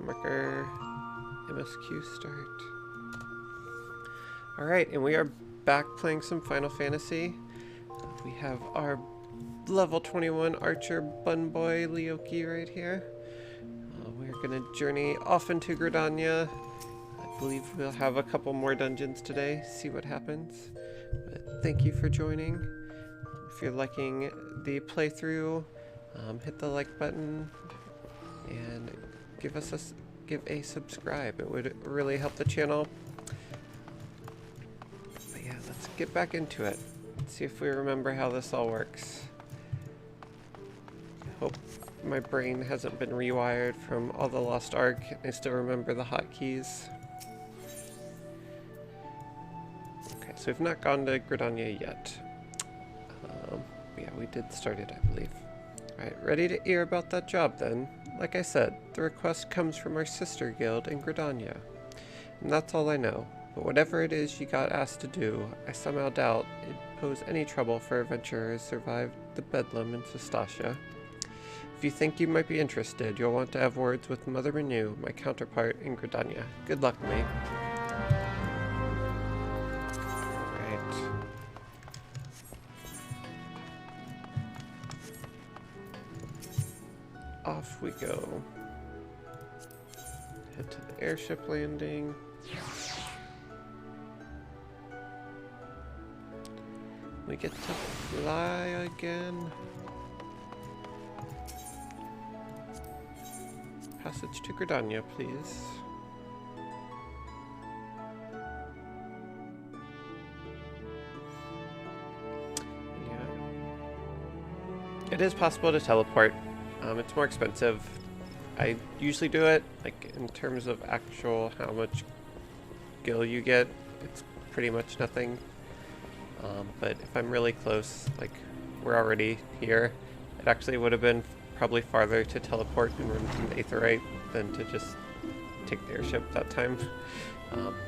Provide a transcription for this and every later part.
Marker MSQ start. Alright, and we are back playing some Final Fantasy. We have our level 21 archer bun boy Leoki right here. We're gonna journey off into Gridania. I believe we'll have a couple more dungeons today, see what happens. But thank you for joining. If you're liking the playthrough, hit the like button and give a subscribe. It would really help the channel. But yeah, let's get back into it. Let's see if we remember how this all works. Hope my brain hasn't been rewired from all the Lost Ark. I still remember the hotkeys. Okay, so we've not gone to Gridania yet. Yeah, we did start it, I believe. Alright, ready to hear about that job then? Like I said, the request comes from our sister guild in Gridania. And that's all I know. But whatever it is you got asked to do, I somehow doubt it'd pose any trouble for adventurers survived the bedlam in Sestasia. If you think you might be interested, you'll want to have words with Mother Renew, my counterpart in Gridania. Good luck, mate. Alright. Off we go. Head to the airship landing. We get to fly again. Passage to Gridania, please. Yeah. It is possible to teleport. It's more expensive. I usually do it, like, in terms of actual how much gil you get, it's pretty much nothing. But if I'm really close, like, we're already here, it actually would have been probably farther to teleport and run from the Aetherite than to just take the airship that time.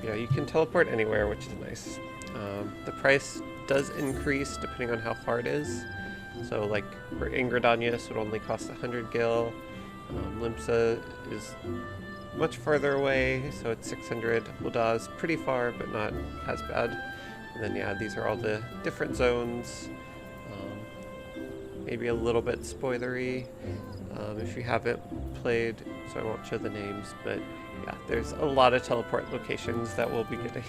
Yeah, you can teleport anywhere, which is nice. The price does increase depending on how far it is. So, like, we're in Gridania, so it only costs 100 gil. Limsa is much further away, so it's 600. Ul'dah is pretty far, but not as bad. And then, yeah, these are all the different zones. Maybe a little bit spoilery if you haven't played, so I won't show the names, but yeah, there's a lot of teleport locations that we'll be getting.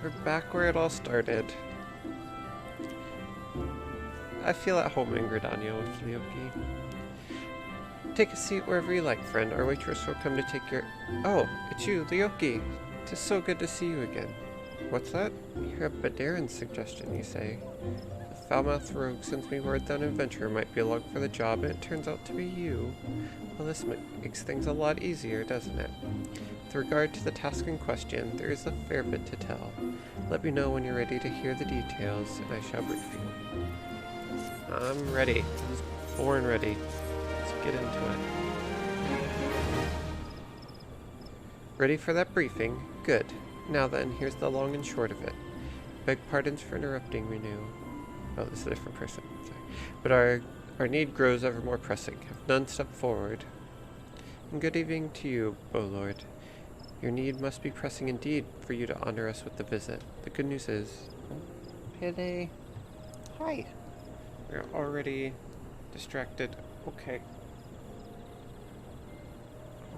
We're back where it all started. I feel at home in Gridania with Leoki. Take a seat wherever you like, friend. Our waitress will come to take your... Oh, it's you, Leoki. 'Tis so good to see you again. What's that? You're a Badarin suggestion, you say. The foul-mouthed rogue sends me word that an adventurer might be along for the job, and it turns out to be you. Well, this makes things a lot easier, doesn't it? With regard to the task in question, there is a fair bit to tell. Let me know when you're ready to hear the details, and I shall brief you. I'm ready. I was born ready. Let's get into it. Ready for that briefing? Good. Now then, here's the long and short of it. Beg pardons for interrupting, Renew. Oh, this is a different person. Sorry. But our need grows ever more pressing. Have none step forward. And good evening to you, O Lord. Your need must be pressing indeed for you to honor us with the visit. The good news is... Pele. Hi. We're already distracted. Okay.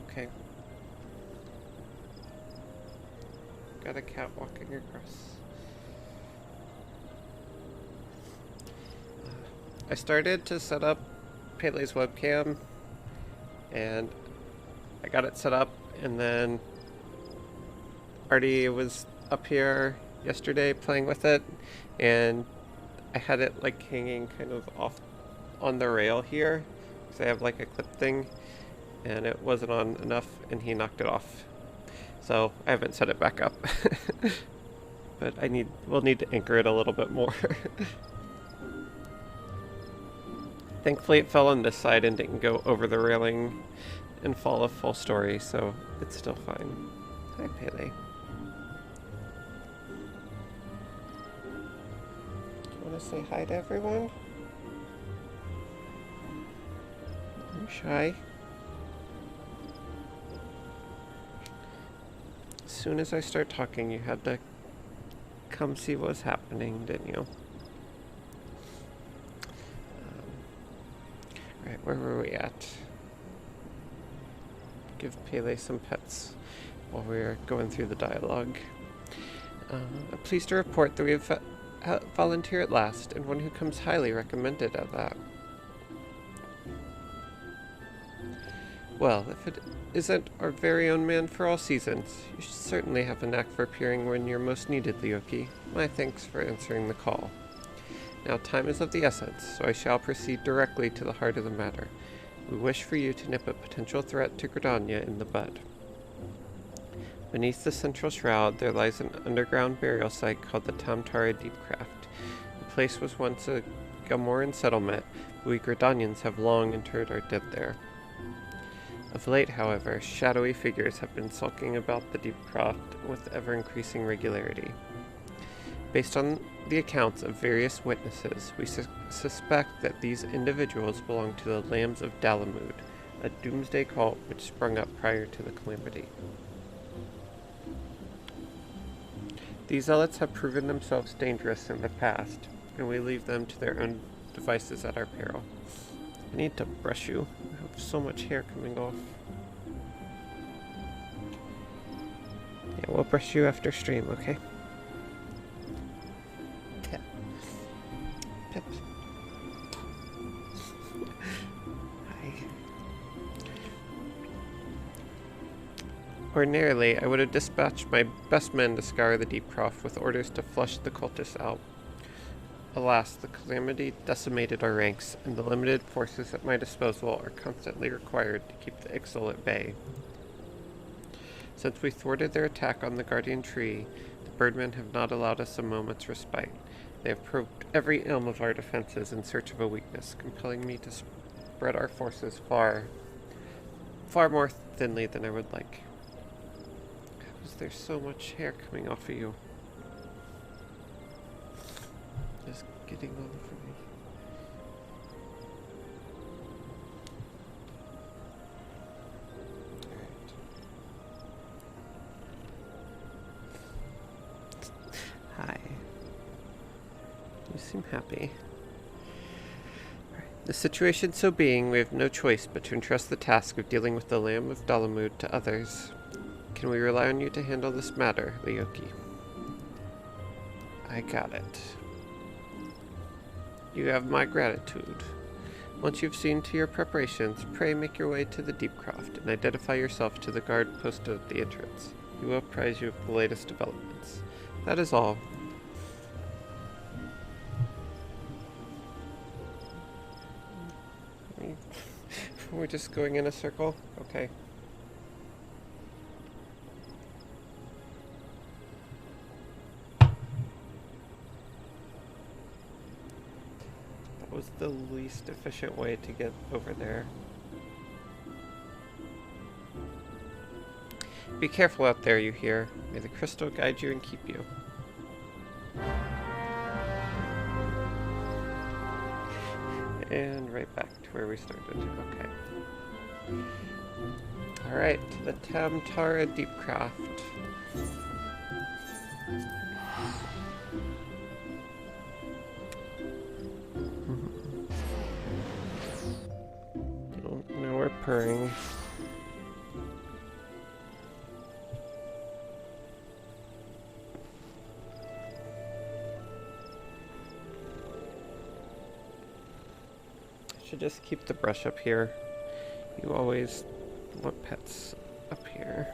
Okay. Got a cat walking across. I started to set up Pele's webcam, and I got it set up, and then Artie was up here yesterday playing with it, and I had it like hanging kind of off on the rail here, because I have like a clip thing, and it wasn't on enough, and he knocked it off. So I haven't set it back up. But we'll need to anchor it a little bit more. Thankfully it fell on this side and didn't go over the railing and fall a full story, so it's still fine. Hi, Pele. Do you want to say hi to everyone? Shy? As soon as I start talking, you had to come see what's happening, didn't you? Right, where were we at? Give Pele some pets while we're going through the dialogue. I'm pleased to report that we have volunteer at last, and one who comes highly recommended at that. Well, if it isn't our very own man for all seasons, you should certainly have a knack for appearing when you're most needed, Leoki. My thanks for answering the call. Now time is of the essence, so I shall proceed directly to the heart of the matter. We wish for you to nip a potential threat to Gridania in the bud. Beneath the central shroud, there lies an underground burial site called the Tam-Tara Deepcroft. The place was once a Gamoran settlement, but we Gridanians have long interred our dead there. Of late, however, shadowy figures have been sulking about the Deepcroft with ever-increasing regularity. Based on the accounts of various witnesses, we suspect that these individuals belong to the Lambs of Dalamud, a doomsday cult which sprung up prior to the calamity. These zealots have proven themselves dangerous in the past, and we leave them to their own devices at our peril. I need to brush you. I have so much hair coming off. Yeah, we'll brush you after stream, okay? Pip. Pip. Hi. Ordinarily, I would have dispatched my best men to scour the Deepcroft with orders to flush the cultists out. Alas, the calamity decimated our ranks, and the limited forces at my disposal are constantly required to keep the Ixal at bay. Since we thwarted their attack on the Guardian Tree, the Birdmen have not allowed us a moment's respite. They have probed every elm of our defenses in search of a weakness, compelling me to spread our forces far more thinly than I would like. How is there so much hair coming off of you? Just getting all over me. Alright. Hi. You seem happy. Alright. The situation so being, we have no choice but to entrust the task of dealing with the Lamb of Dalamud to others. Can we rely on you to handle this matter, Leoki? I got it. You have my gratitude. Once you've seen to your preparations, pray make your way to the Deepcroft and identify yourself to the guard posted at the entrance. He will apprise you of the latest developments. That is all. We're just going in a circle? Okay. Was the least efficient way to get over there. Be careful out there, you hear. May the crystal guide you and keep you. And right back to where we started. Okay. Alright, to the Tam-Tara Deepcroft. Now we're purring. I should just keep the brush up here. You always want pets up here.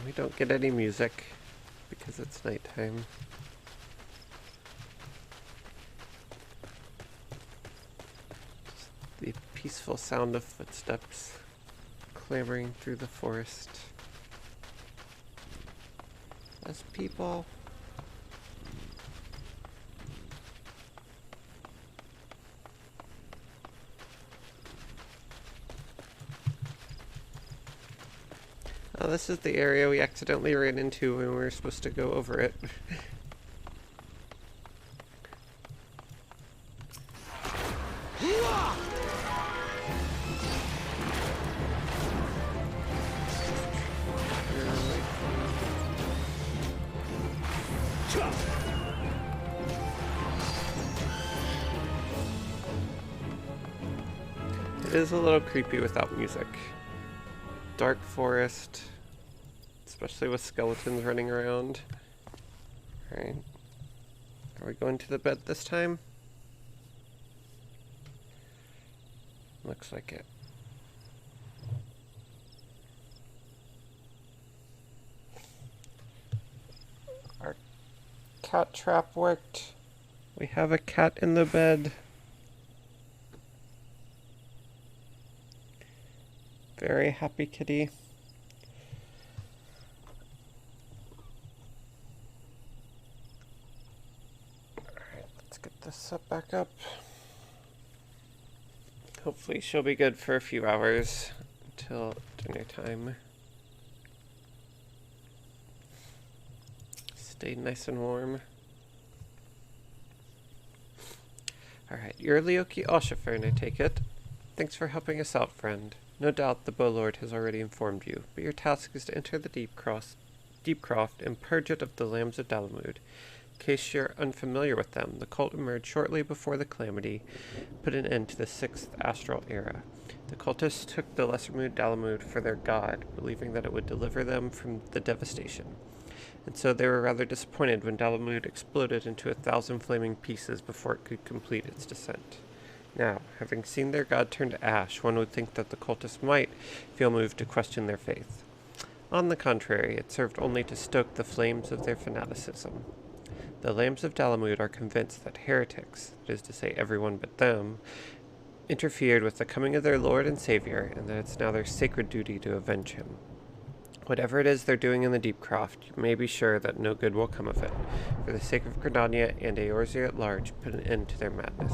We don't get any music because it's nighttime. peaceful sound of footsteps clambering through the forest. Less people. Oh, this is the area we accidentally ran into when we were supposed to go over it. It is a little creepy without music. Dark forest, especially with skeletons running around. Alright. Are we going to the bed this time? Looks like it. Our cat trap worked. We have a cat in the bed. Very happy kitty. Alright, let's get this set back up. Hopefully she'll be good for a few hours until dinner time. Stay nice and warm. Alright, you're Leoki Oshifern, I take it. Thanks for helping us out, friend. No doubt the Bowlord has already informed you, but your task is to enter the Deepcroft and purge it of the Lambs of Dalamud. In case you're unfamiliar with them, the cult emerged shortly before the Calamity put an end to the 6th Astral Era. The cultists took the Lesser-Mood Dalamud for their god, believing that it would deliver them from the devastation. And so they were rather disappointed when Dalamud exploded into 1,000 flaming pieces before it could complete its descent. Now, having seen their god turn to ash, one would think that the cultists might feel moved to question their faith. On the contrary, it served only to stoke the flames of their fanaticism. The Lambs of Dalamud are convinced that heretics, that is to say everyone but them, interfered with the coming of their Lord and Savior, and that it's now their sacred duty to avenge him. Whatever it is they're doing in the Deepcroft, you may be sure that no good will come of it. For the sake of Gridania and Eorzea at large, put an end to their madness.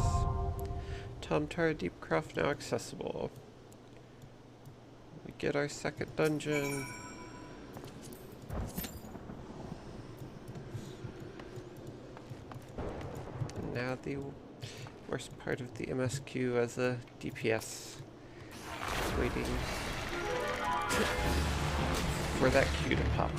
Tam-Tara Deepcroft now accessible. We get our second dungeon. And now the worst part of the MSQ as a DPS. Waiting for that queue to pop.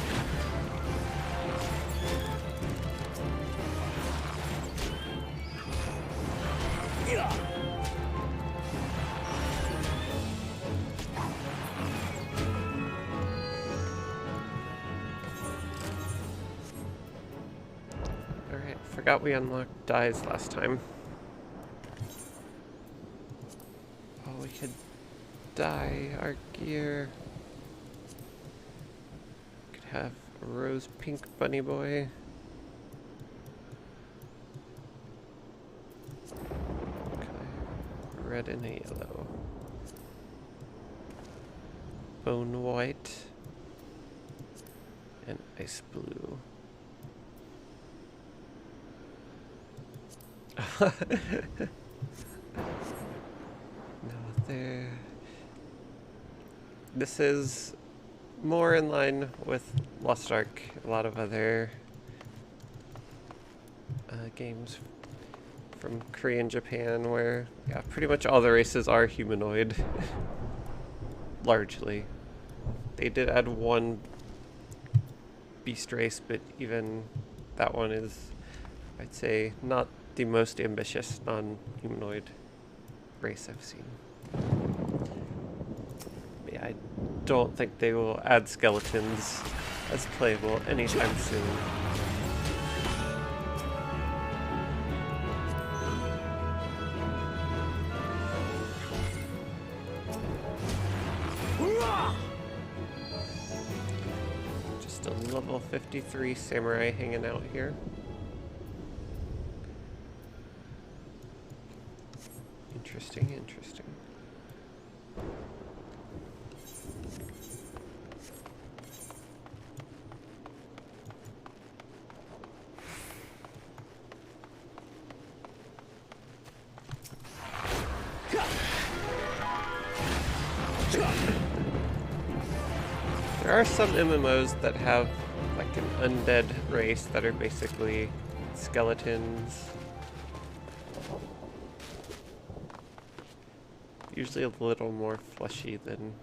Alright, forgot we unlocked dyes last time. Oh, we could dye our gear. Could have a rose pink bunny boy. Okay, red and a yellow. Bone white. And ice blue. No, there. This is more in line with Lost Ark, a lot of other games from Korea and Japan where, yeah, pretty much all the races are humanoid. Largely. They did add one beast race, but even that one is, I'd say, not the most ambitious non-humanoid race I've seen. Yeah, I don't think they will add skeletons as playable anytime soon. Just a level 53 samurai hanging out here. Interesting, interesting. There are some MMOs that have like an undead race that are basically skeletons. Usually a little more fleshy than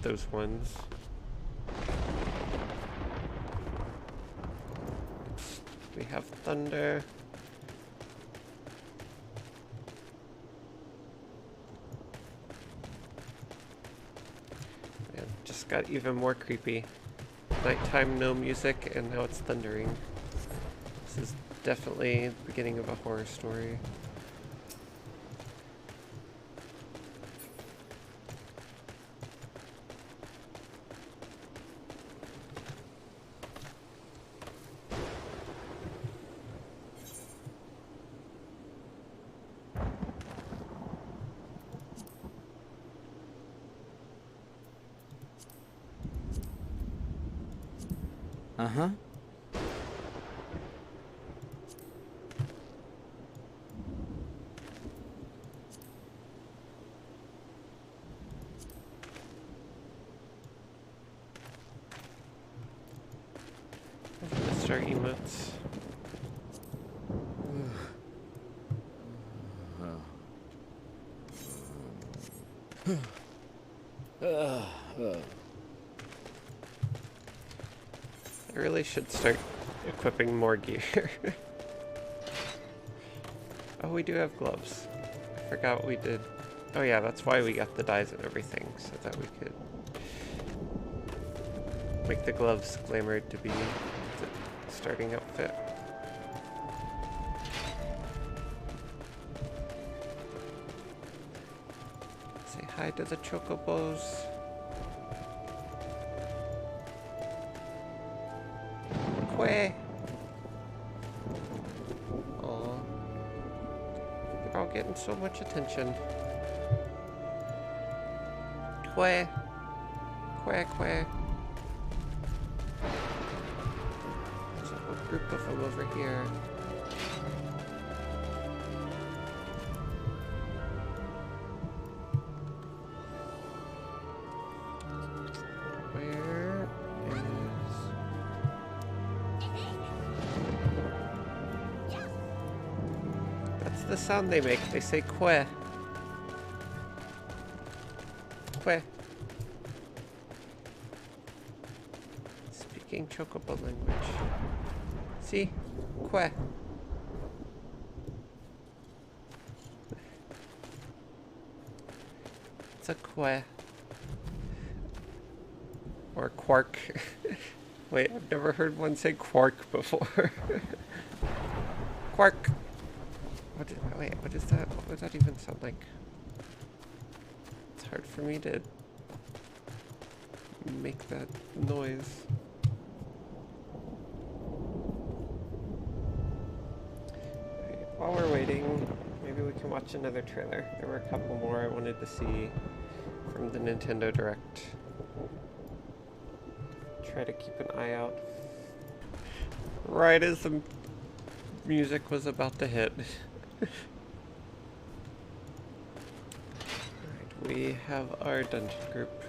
those ones. We have thunder. It just got even more creepy. Nighttime, no music, and now it's thundering. This is definitely the beginning of a horror story. Uh-huh. Missed our emotes. I really should start equipping more gear. Oh, we do have gloves. I forgot we did. Oh yeah, that's why we got the dyes and everything, so that we could make the gloves glamored to be the starting outfit. Say hi to the chocobos. Quay. Aw. They're all getting so much attention. Quay. Quay, quay. There's a whole group of them over here. Where is... That's the sound they make. They say quay. Quay. Speaking chocobo language. See? Quay. It's a quay. Or quark. Wait, I've never heard one say quark before. Quark. Wait, what is that? What does that even sound like? It's hard for me to make that noise. Right, while we're waiting, maybe we can watch another trailer. There were a couple more I wanted to see from the Nintendo Direct. Try to keep an eye out. Right as the music was about to hit. Alright, we have our dungeon group.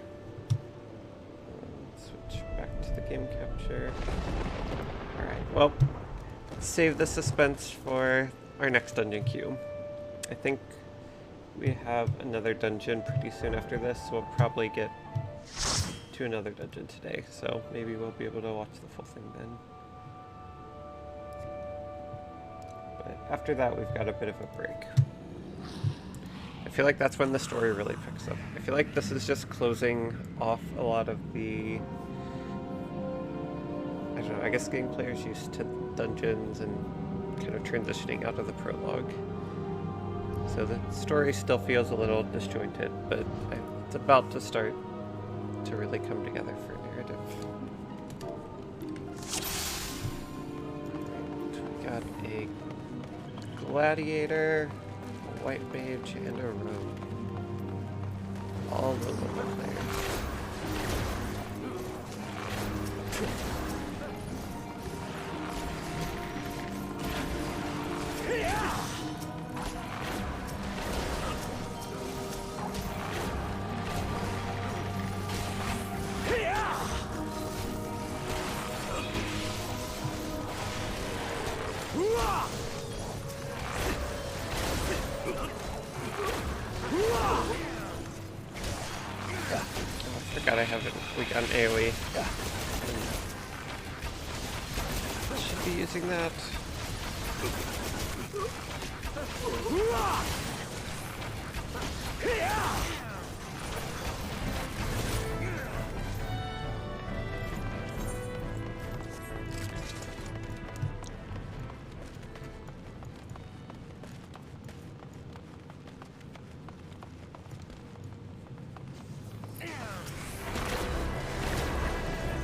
Switch back to the game capture. Alright, well, save the suspense for our next dungeon queue. I think we have another dungeon pretty soon after this, so we'll probably get to another dungeon today, so maybe we'll be able to watch the full thing then. But after that, we've got a bit of a break. I feel like that's when the story really picks up. I feel like this is just closing off a lot of the... I don't know, I guess getting players used to dungeons and kind of transitioning out of the prologue. So the story still feels a little disjointed, but it's about to start to really come together for narrative. Right, we got a gladiator, a white mage, and a rogue. all the local players. God, I have it weak on AoE. Should be using that.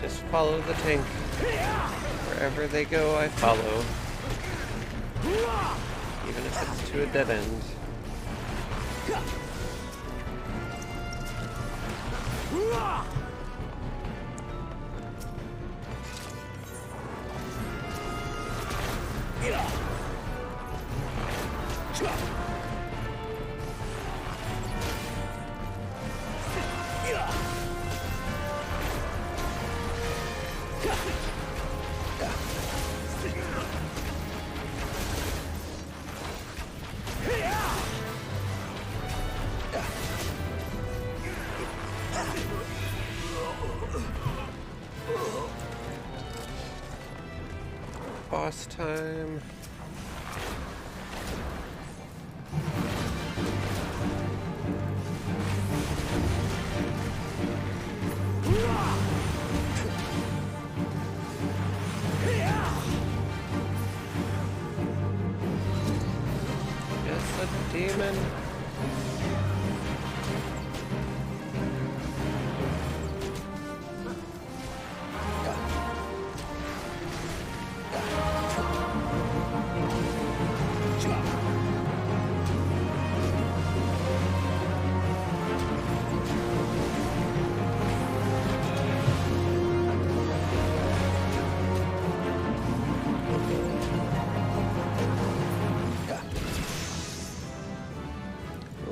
Just follow the tank. Wherever they go, I follow. Even if it's to a dead end. Boss time. Yes, a demon.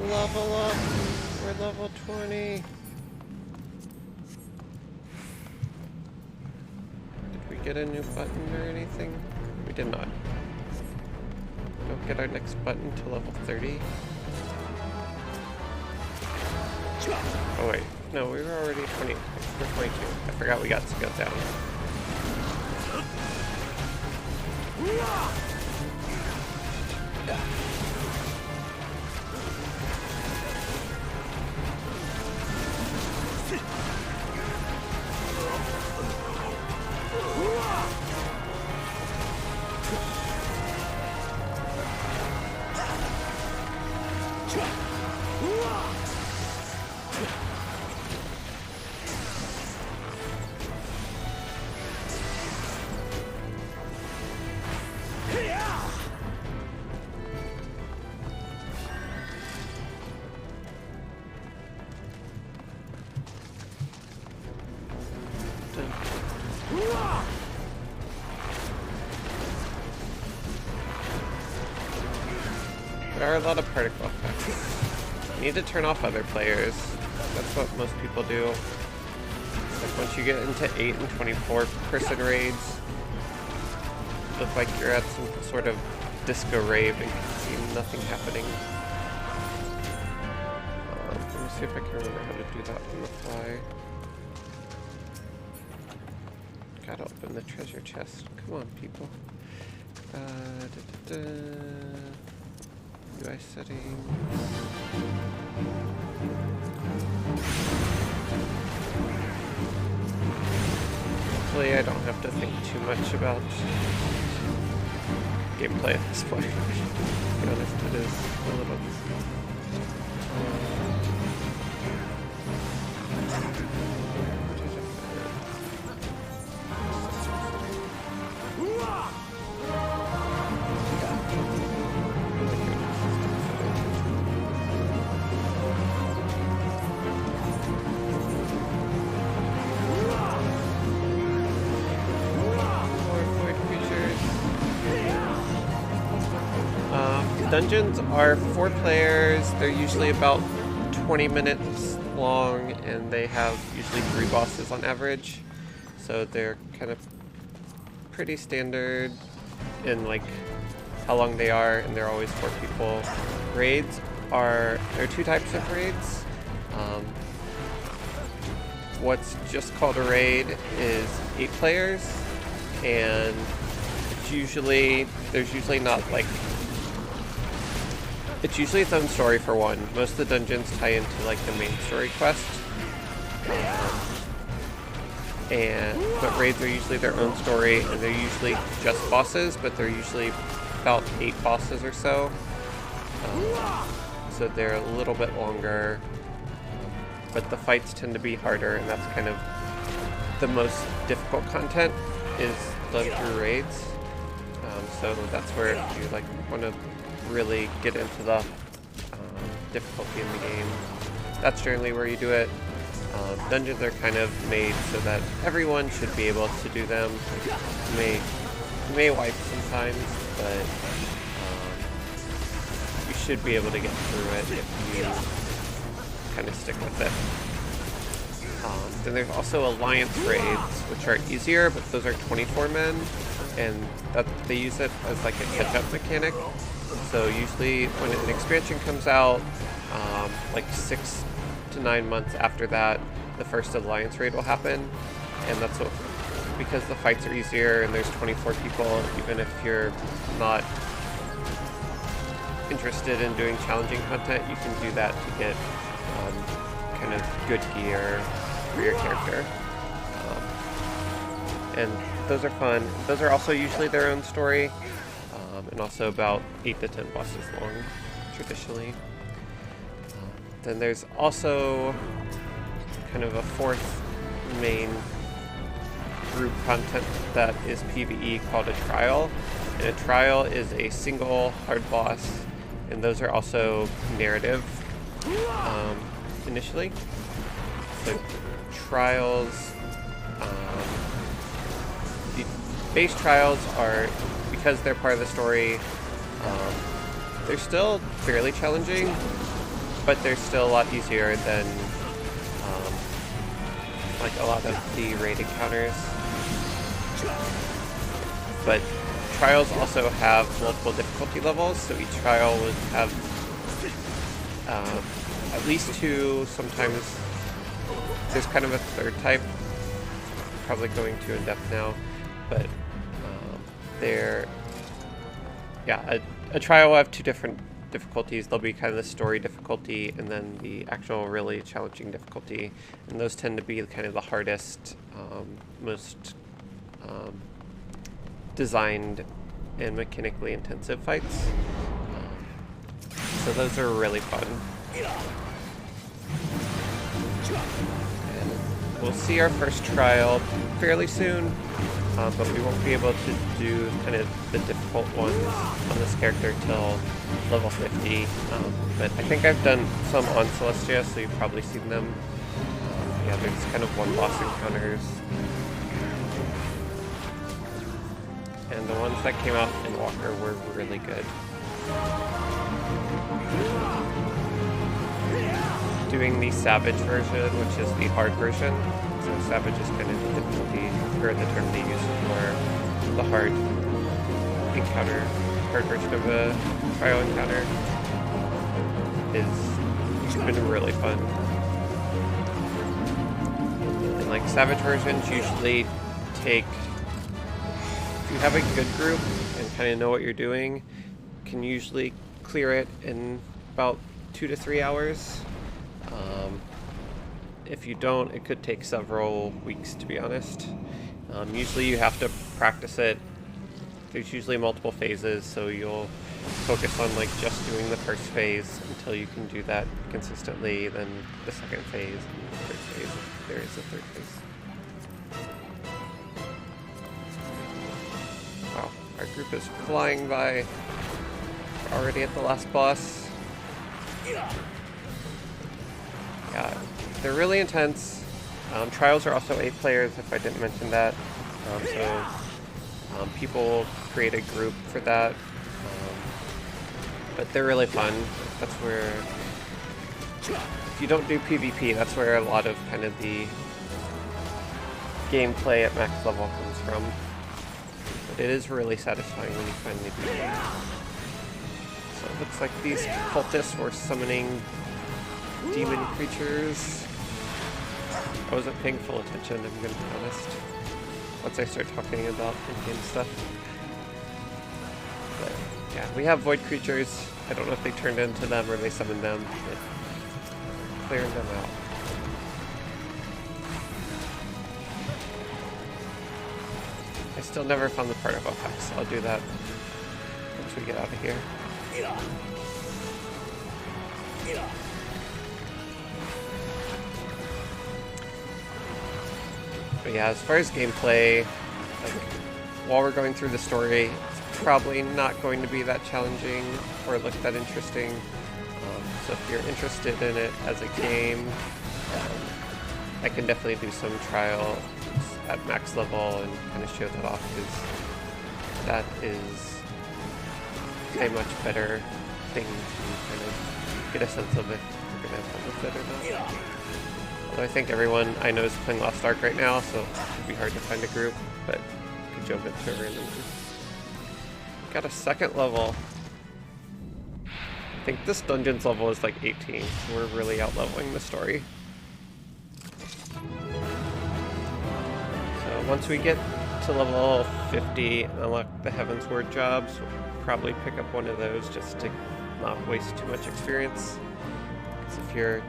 Level up. We're level 20. Did we get a new button or anything? We did not. Don't get our next button till level 30. Oh wait, no, we were already 20. We're 22. I forgot we got scaled down. There are a lot of particle effects. You need to turn off other players. That's what most people do. Like once you get into 8 and 24 person raids, look like you're at some sort of disco rave and can see nothing happening. Let me see if I can remember how to do that on the fly. Gotta open the treasure chest. Come on, people. UI settings. Hopefully I don't have to think too much about gameplay at this point. To be honest, it is a little... dungeons are 4 players. They're usually about 20 minutes long, and they have usually 3 bosses on average. So they're kind of pretty standard in like how long they are, and they're always 4 people. Raids there are 2 types of raids. What's just called a raid is 8 players, and there's usually not like, it's usually its own story for one. Most of the dungeons tie into like the main story quest. But raids are usually their own story, and they're usually just bosses, but they're usually about 8 bosses or so. So they're a little bit longer, but the fights tend to be harder, and that's kind of the most difficult content is done through raids. So that's where if you like want to really get into the difficulty in the game, that's generally where you do it. Dungeons are kind of made so that everyone should be able to do them. You may wipe sometimes, but you should be able to get through it if you kind of stick with it. Then there's also Alliance raids, which are easier, but those are 24 men, and they use it as like a catch-up mechanic. So usually when an expansion comes out, like 6 to 9 months after that, the first Alliance raid will happen, and that's because the fights are easier and there's 24 people. Even if you're not interested in doing challenging content, you can do that to get kind of good gear for your character. And those are fun. Those are also usually their own story, and also about 8 to 10 bosses long, traditionally. Then there's also kind of a 4th main group content that is PvE called a trial. And a trial is a single hard boss, and those are also narrative initially. So trials, the base trials are, because they're part of the story, they're still fairly challenging, but they're still a lot easier than like a lot of the raid encounters. But trials also have multiple difficulty levels, so each trial would have at least 2, sometimes there's kind of a 3rd type, probably going too in depth now, but a trial will have 2 different difficulties. There'll be kind of the story difficulty and then the actual really challenging difficulty, and those tend to be kind of the hardest, most designed and mechanically intensive fights. So those are really fun. And we'll see our first trial fairly soon, but we won't be able to do kind of the difficult ones on this character till level 50. But I think I've done some on Celestia, so you've probably seen them. Yeah, there's kind of 1 boss encounters. And the ones that came out in Endwalker were really good. Doing the Savage version, which is the hard version. So Savage is kind of the difficulty, or the term they use for the hard encounter, hard version of a trial encounter. It's been really fun. And like Savage versions usually take, if you have a good group and kind of know what you're doing, you can usually clear it in about 2 to 3 hours. If you don't, it could take several weeks, to be honest. Usually you have to practice it. There's usually multiple phases, so you'll focus on like just doing the first phase until you can do that consistently, then the second phase, and the third phase, if there is a third phase. Wow, our group is flying by. We're already at the last boss. Yeah, they're really intense. Trials are also 8 players, if I didn't mention that. People create a group for that. but they're really fun. That's where, if you don't do PvP, that's where a lot of kind of the gameplay at max level comes from. But it is really satisfying when you finally do it. So it looks like these cultists were summoning demon creatures. I wasn't paying full attention, I'm gonna be honest, once I start talking about in-game stuff. But yeah, we have void creatures. I don't know if they turned into them or they summoned them, but clearing them out. I still never found the particle effects. I'll do that once we get out of here. But yeah, as far as gameplay, like, while we're going through the story, it's probably not going to be that challenging or look that interesting. So if you're interested in it as a game, I can definitely do some trials at max level and kind of show that off, because that is a much better thing to kind of get a sense of if you're going to have fun with it or not. Although I think everyone I know is playing Lost Ark right now, so it would be hard to find a group, but you could jump into a random group. Got a second level. I think this dungeon's level is like 18, so we're really out-leveling the story. So once we get to level 50 and unlock the Heavensward jobs, we'll probably pick up one of those just to not waste too much experience. Because if you're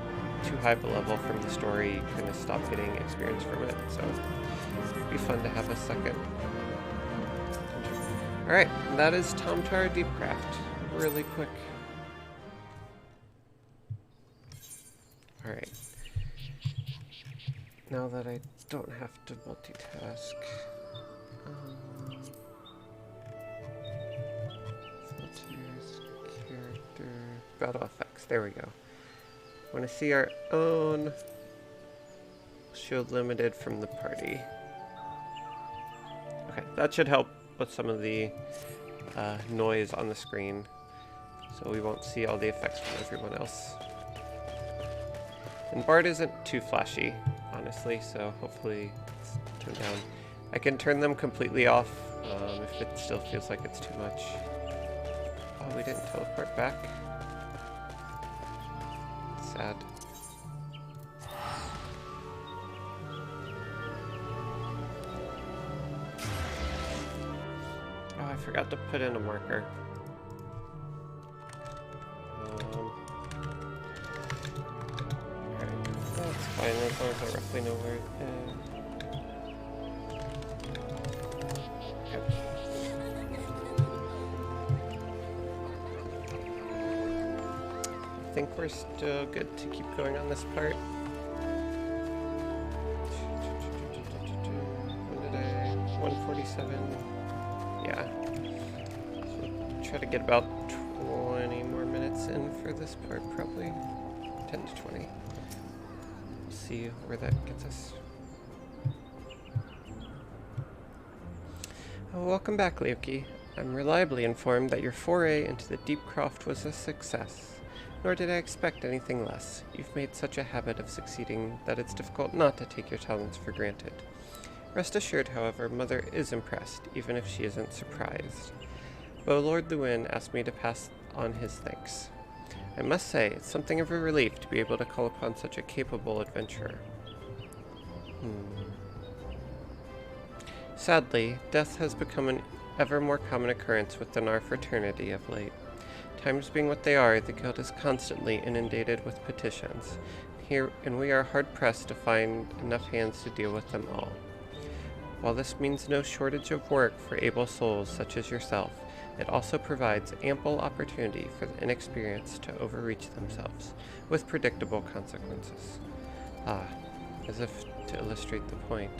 too high of a level from the story, you kind of stop getting experience from it, so it'd be fun to have a second. Alright, that is Tam-Tara Deepcroft. Really quick. Alright. Now that I don't have to multitask. Filters, character, battle effects. There we go. Want to see our own shield limited from the party. Okay, that should help with some of the noise on the screen, so we won't see all the effects from everyone else. And Bard isn't too flashy, honestly, so hopefully it's toned down. I can turn them completely off if it still feels like it's too much. Oh, we didn't teleport back. Sad. Oh, I forgot to put in a marker. Alright, that's fine as long as I roughly know where it is. Yep. I think we're still good to keep going on this part. When did I? 147. Yeah. So try to get about 20 more minutes in for this part, probably. 10 to 20. We'll see where that gets us. Oh, welcome back, Leoki. I'm reliably informed that your foray into the Deepcroft was a success. Nor did I expect anything less. You've made such a habit of succeeding that it's difficult not to take your talents for granted. Rest assured, however, Mother is impressed, even if she isn't surprised. But Lord Luin asked me to pass on his thanks. I must say, it's something of a relief to be able to call upon such a capable adventurer. Sadly, death has become an ever more common occurrence within our fraternity of late. Times being what they are, the guild is constantly inundated with petitions, and we are hard-pressed to find enough hands to deal with them all. While this means no shortage of work for able souls such as yourself, it also provides ample opportunity for the inexperienced to overreach themselves, with predictable consequences. Ah, as if to illustrate the point.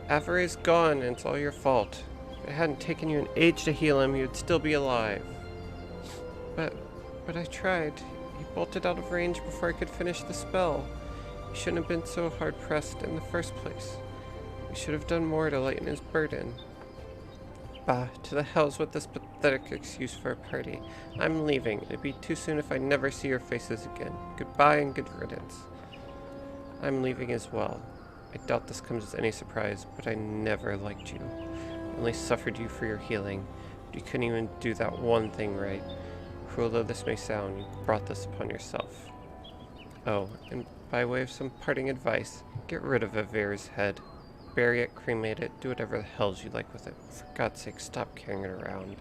Avery's gone, and it's all your fault. If it hadn't taken you an age to heal him, you'd still be alive. But I tried. He bolted out of range before I could finish the spell. You shouldn't have been so hard-pressed in the first place. We should have done more to lighten his burden. Bah, to the hells with this pathetic excuse for a party. I'm leaving. It'd be too soon if I never see your faces again. Goodbye and good riddance. I'm leaving as well. I doubt this comes as any surprise, but I never liked you. I only suffered you for your healing. But you couldn't even do that one thing right. Cruel though this may sound, you brought this upon yourself. Oh, and by way of some parting advice, get rid of Avere's head. Bury it, cremate it, do whatever the hells you like with it. For God's sake, stop carrying it around.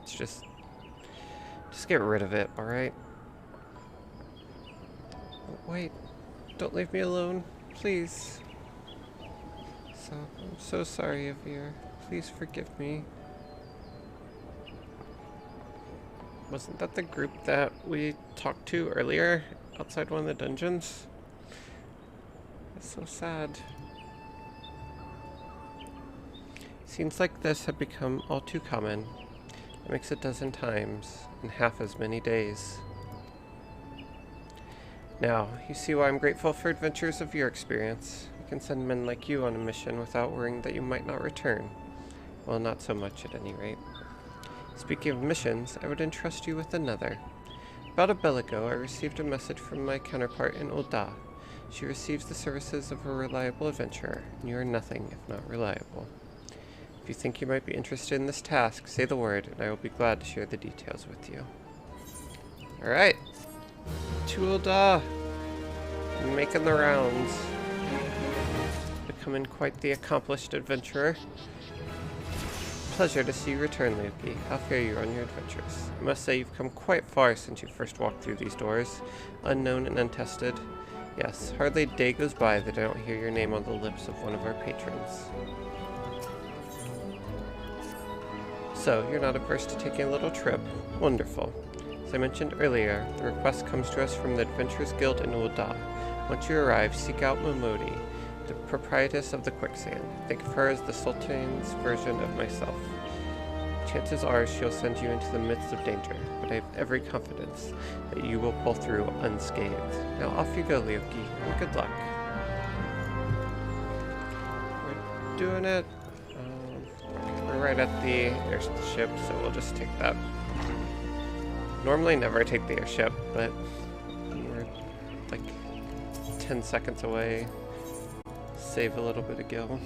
It's just get rid of it, alright? Wait, don't leave me alone, please. I'm so sorry, Avere. Please forgive me. Wasn't that the group that we talked to earlier outside one of the dungeons? It's so sad. Scenes like this have become all too common. It makes a dozen times in half as many days. Now, you see why I'm grateful for adventures of your experience. You can send men like you on a mission without worrying that you might not return. Well, not so much at any rate. Speaking of missions, I would entrust you with another. About a bell ago, I received a message from my counterpart in Ul'dah. She receives the services of a reliable adventurer, and you are nothing if not reliable. If you think you might be interested in this task, say the word, and I will be glad to share the details with you. Alright. To Ul'dah. Making the rounds. Becoming quite the accomplished adventurer. Pleasure to see you return, Luki. How fare you on your adventures? I must say you've come quite far since you first walked through these doors. Unknown and untested. Yes, hardly a day goes by that I don't hear your name on the lips of one of our patrons. So, you're not averse to taking a little trip? Wonderful. As I mentioned earlier, the request comes to us from the Adventurers Guild in Ul'dah. Once you arrive, seek out Momodi, the proprietress of the Quicksand. Think of her as the Sultan's version of myself. Chances are she'll send you into the midst of danger, but I have every confidence that you will pull through unscathed. Now off you go, Leoki, and good luck. We're doing it. We're right at the airship, so we'll just take that. Normally never take the airship, but we're like 10 seconds away. Save a little bit of gil.